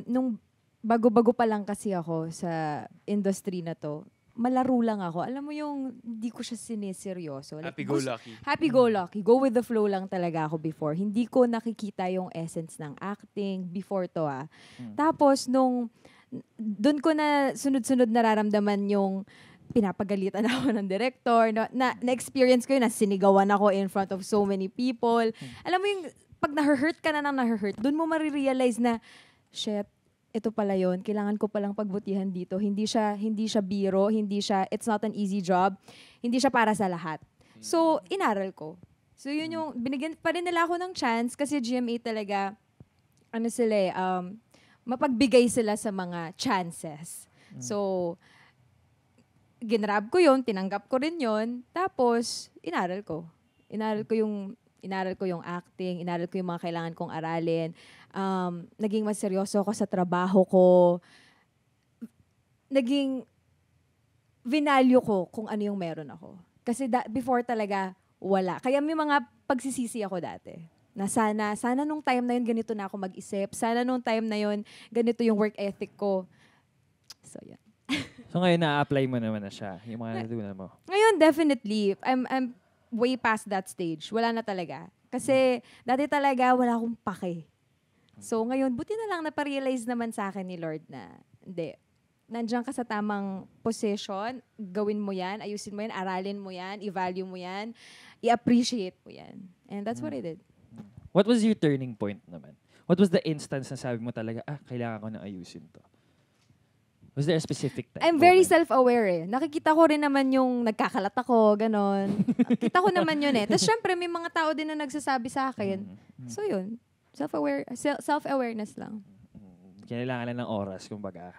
nung bago-bago pa lang kasi ako sa industry na to, malaro lang ako. Alam mo yung hindi ko siya sineseryoso. Like, Happy-go-lucky. Happy-go-lucky. Go with the flow lang talaga ako before. Hindi ko nakikita yung essence ng acting before to Tapos doon ko na sunod-sunod nararamdaman yung pinapagalitan ako ng director. Na-experience ko yun, na sinigawan ako in front of so many people. Alam mo yung pag na-hurt ka na nang na-hurt, doon mo marirealize na, shit, ito pala yun, kailangan ko palang pagbutihan dito. Hindi siya biro, it's not an easy job. Hindi siya para sa lahat. So, inaral ko. So, yun yung, binigyan pa rin nila ako ng chance kasi GMA talaga, mapagbigay sila sa mga chances. So, ginrab ko yun, tinanggap ko rin yun, tapos, inaral ko. Inaral ko yung acting, inaral ko yung mga kailangan kong aralin. Naging mas seryoso ako sa trabaho ko. Naging vinalyo ko kung ano yung meron ako. Kasi before talaga, wala. Kaya may mga pagsisisi ako dati. Na sana nung time na yun, ganito na ako mag-isip. Sana nung time na yun, ganito yung work ethic ko. So, yan. So, ngayon na-apply mo naman na siya, yung mga natutunan mo? Ngayon, definitely. I'm way past that stage. Wala na talaga. Kasi, dati talaga, wala akong pake. So, ngayon, buti na lang naparealize naman sa akin ni Lord na, hindi, nandiyan ka sa tamang position, gawin mo yan, ayusin mo yan, aralin mo yan, i-value mo yan, i-appreciate mo yan. And that's what I did. What was your turning point naman? What was the instance na sabi mo talaga, kailangan ko na ayusin to? Was there a specific time? I'm very self-aware Nakikita ko rin naman yung nagkakalat ako, ganon. Kita ko naman yun Tapos syempre, may mga tao din na nagsasabi sa akin. So yun, self-awareness lang. Kailangan lang ng oras, kumbaga.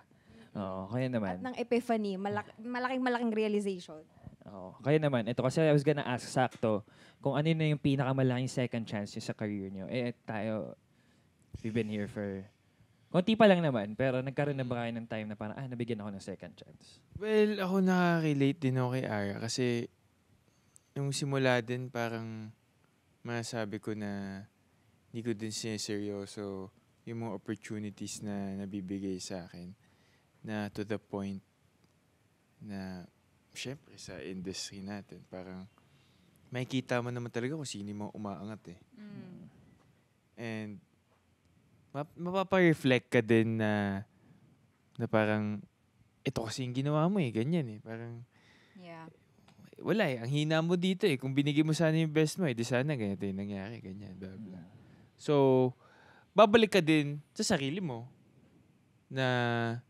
Oo, kaya naman. At ng epiphany, malaking realization. Oo, kaya naman. Ito kasi I was gonna ask sakto kung ano na yung pinakamalaking second chance niyo sa career niyo. Tayo, we've been here for konti pa lang naman, pero nagkaroon na ba kayo ng time na parang, nabigyan ako ng second chance? Well, ako nakaka-relate din ako kay Ara kasi yung simula din parang masabi ko na hindi ko din sineseryoso yung mga opportunities na nabibigay sa akin na to the point na syempre sa industry natin parang makikita mo naman talaga kung sino mo umaangat And mapapa-reflect ka din na parang ito kasi yung ginawa mo ganyan parang wala ang hina mo dito kung binigay mo sana yung best mo di sana ganito yung nangyari ganyan blah blah. So babalik ka din sa sarili mo na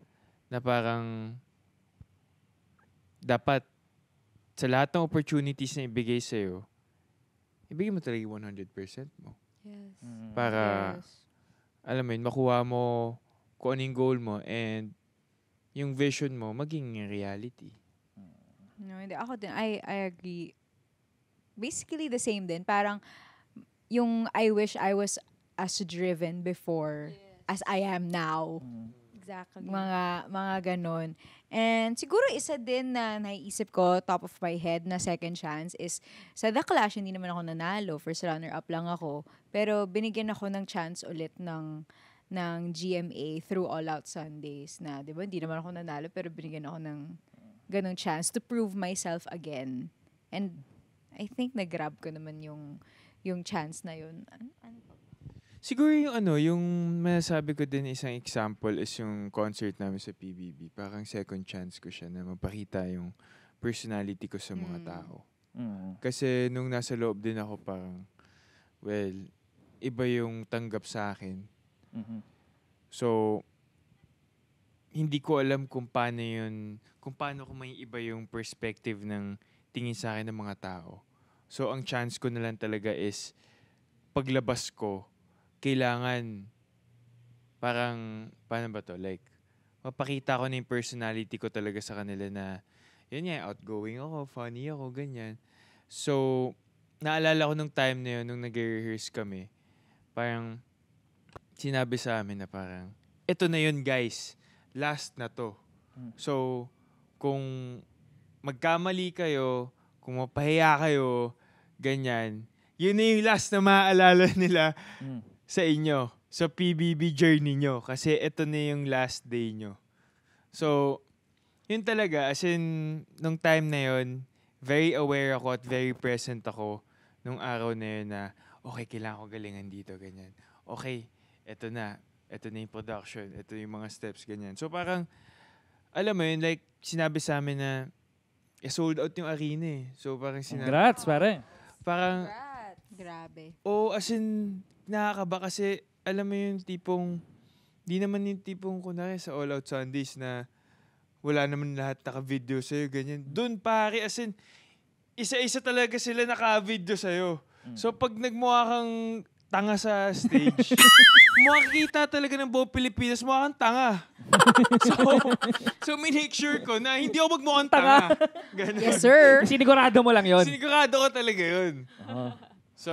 parang dapat sa lahat ng opportunities na ibigay sa'yo ibigay mo talaga 100% mo. Yes. Para alam mo yun, makuha mo kung ano yung goal mo and yung vision mo maging reality. No, hindi. Ako din, I agree. Basically the same din. Parang yung I wish I was as driven before as I am now. Exactly. Mga ganon. And siguro isa din na naiisip ko, top of my head na second chance is sa The Clash, hindi naman ako nanalo. First runner-up lang ako. Pero binigyan ako ng chance ulit ng GMA through All Out Sundays na, di ba, hindi naman ako nanalo pero binigyan ako ng ganong chance to prove myself again. And I think nag-grab ko naman yung chance na yun. Siguro yung masasabi ko din isang example is yung concert namin sa PBB. Parang second chance ko siya na mapakita yung personality ko sa mga tao. Kasi nung nasa loob din ako parang, well, iba yung tanggap sa akin. So, hindi ko alam kung paano ko may iba yung perspective ng tingin sa akin ng mga tao. So, ang chance ko na lang talaga is paglabas ko, kailangan parang, paano ba to? Like, mapakita ko na yung personality ko talaga sa kanila na, yun nga, outgoing ako, funny ako, ganyan. So, naalala ko nung time na yun, nung nag-rehearse kami, parang, sinabi sa amin na parang, eto na yun guys, last na to. So, kung magkamali kayo, kung mapahiya kayo, ganyan, yun na yung last na maaalala nila sa inyo. sa PBB journey nyo kasi ito na yung last day nyo. So, yun talaga, as in, nung time na yun, very aware ako at very present ako nung araw na yun na, okay, kailangan ko galingan dito, ganyan. Okay, ito na yung production, ito yung mga steps, ganyan. So parang, alam mo yun, like, sinabi sa amin na, sold out yung arena eh. So parang Congrats, pare. parang, Grabe. as in, nakakaba kasi, alam mo yung tipong, di naman yung tipong, kunwari sa All Out Sundays na, wala naman lahat naka-video sa'yo, ganyan. Doon pare, as in, isa-isa talaga sila naka-video sa'yo. So pag nagmukha kang tanga sa stage, makikita talaga ng buong Pilipinas, mukha kang tanga. so make sure ko na hindi ako magmukhang tanga. Ganun. Yes, sir. Sinigurado mo lang yon. Sinigurado ko talaga yun. Oh. So,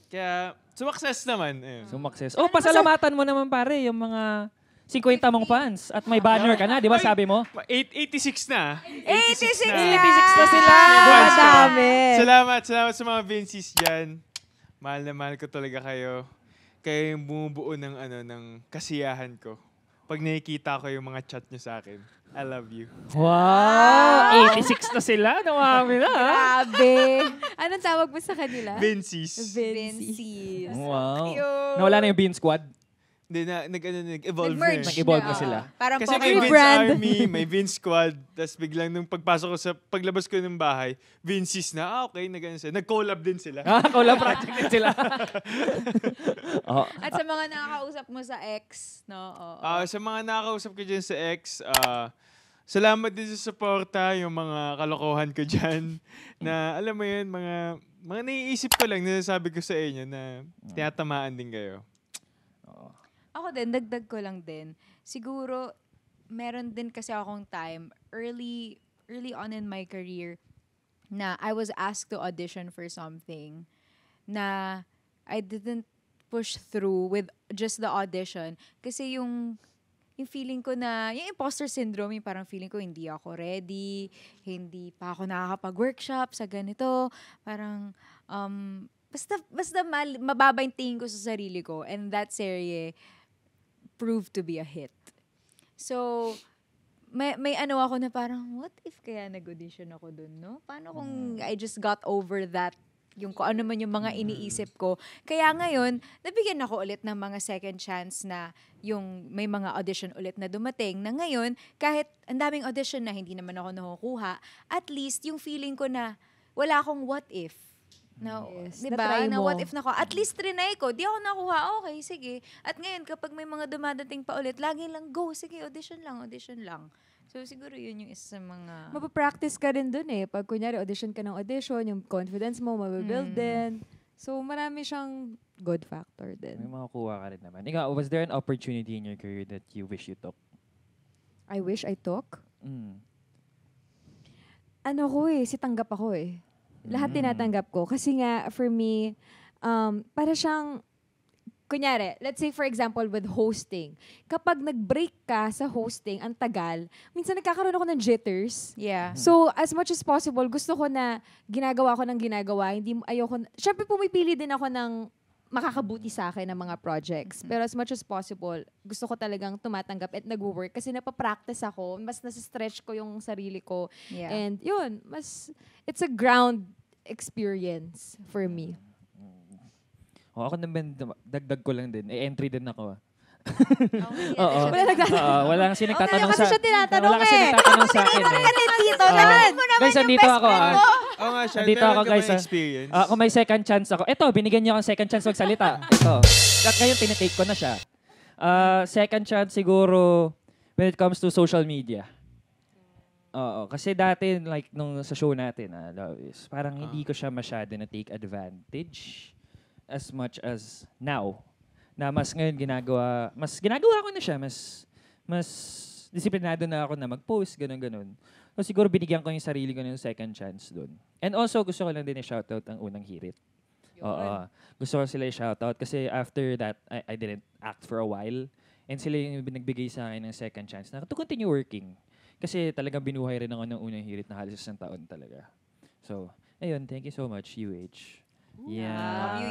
kaya, success naman. Ayun. Sumakses. Oh, pasalamatan mo naman pare yung mga 50 mong fans at may banner ka na, di ba sabi mo? 86 na. 86 na! 86 na sila! Madami. Salamat sa mga Vincies dyan. Mahal na mahal ko talaga kayo. Kayo yung bumubuo ng, ng kasiyahan ko. Pag nakikita ko yung mga chat nyo sa akin. I love you. Wow! 86 na sila. Nawami na. Grabe. Anong tawag mo sa kanila? Vincies. Vincies. Wow. Cute. Nawala na yung Bean Squad. Hindi, nag-evolve Nag-merge. na. Nag-evolve na sila. Parang Kasi may Poker Vince brand. Army, may Vince Squad, tapos biglang nung paglabas ko ng bahay, Vinces na, okay, nag-collab din sila. Collab project din sila. Oh. At sa mga nakakausap mo sa ex, no? Oo. Sa mga nakakausap ko dyan sa X, salamat din sa suporta, yung mga kalokohan ko dyan, na alam mo yun, mga naiisip ko lang, nasasabi ko sa inyo na tinatamaan din kayo. Ako din, dagdag ko lang din. Siguro, meron din kasi akong time, early on in my career, na I was asked to audition for something na I didn't push through with just the audition. Kasi yung feeling ko na, yung imposter syndrome, yung parang feeling ko hindi ako ready, hindi pa ako nakakapag-workshop sa ganito. Parang, basta mababa yung tingin ko sa sarili ko. And that serye proved to be a hit. So, may ano ako na parang, what if kaya nag-audition ako dun, no? Paano kung I just got over that, yung kung ano man yung mga iniisip ko. Kaya ngayon, nabigyan ako ulit ng mga second chance na yung may mga audition ulit na dumating, na ngayon, kahit ang daming audition na hindi naman ako nakukuha, at least yung feeling ko na wala akong what if. No, Yes, diba? na-try Na mo. what if na ko? At least trinay ko. Di ako nakuha. Okay, sige. At ngayon, kapag may mga dumadating pa ulit, lagi lang, go. Sige, audition lang. So, siguro yun yung isa sa mga... Mapapractice ka rin dun eh. Pag kunyari, audition ka ng audition, yung confidence mo, mabibuild din. So, marami siyang good factor May din. makakuha ka rin naman. Ikaw, was there an opportunity in your career that you wish you took? I wish I took. Mm. Si tanggap ako eh. Lahat tinatanggap ko. Kasi nga, for me, para siyang, kunyari, let's say for example with hosting. Kapag nag-break ka sa hosting, ang tagal, minsan nagkakaroon ako ng jitters. Yeah. So, as much as possible, gusto ko na ginagawa ko ng ginagawa. Syempre pumipili din ako ng makakabuti sa akin ng mga projects. Pero as much as possible, gusto ko talagang tumatanggap at nag-work kasi napapractice ako. Mas nasa-stretch ko yung sarili ko. Yeah. And yun, it's a ground experience for me. Ako naman, dagdag ko lang din. Entry din ako. Okay, Oo. Wala kasi nagtatanong kasi siya tinatanong wala kasi eh. nagtatanong sa akin eh. Dito naman. Guys, andito ako. Oo nga siya, Andito meron ako, ka guys, bang experience? Kung may second chance ako. Ito, binigyan niyo akong second chance magsalita. Ito. At ngayon, tinitake ko na siya. Second chance siguro when it comes to social media. Oo. Kasi dati, like, nung sa show natin, parang hindi ko siya masyado na take advantage as much as now. Na mas ngayon ginagawa ko na siya. Mas disiplinado na ako na mag-post, ganun. So siguro binigyan ko yung sarili ko ng second chance doon. And also, gusto ko lang din i-shoutout ang unang hirit. Oo. Gusto ko sila i-shoutout kasi after that, I didn't act for a while. And sila yung nagbigay sa akin ng second chance na to continue working. Kasi talagang binuhay rin ako ng unang hirit na halos isang taon talaga. So, ayun, thank you so much, UH. Yeah. Love you,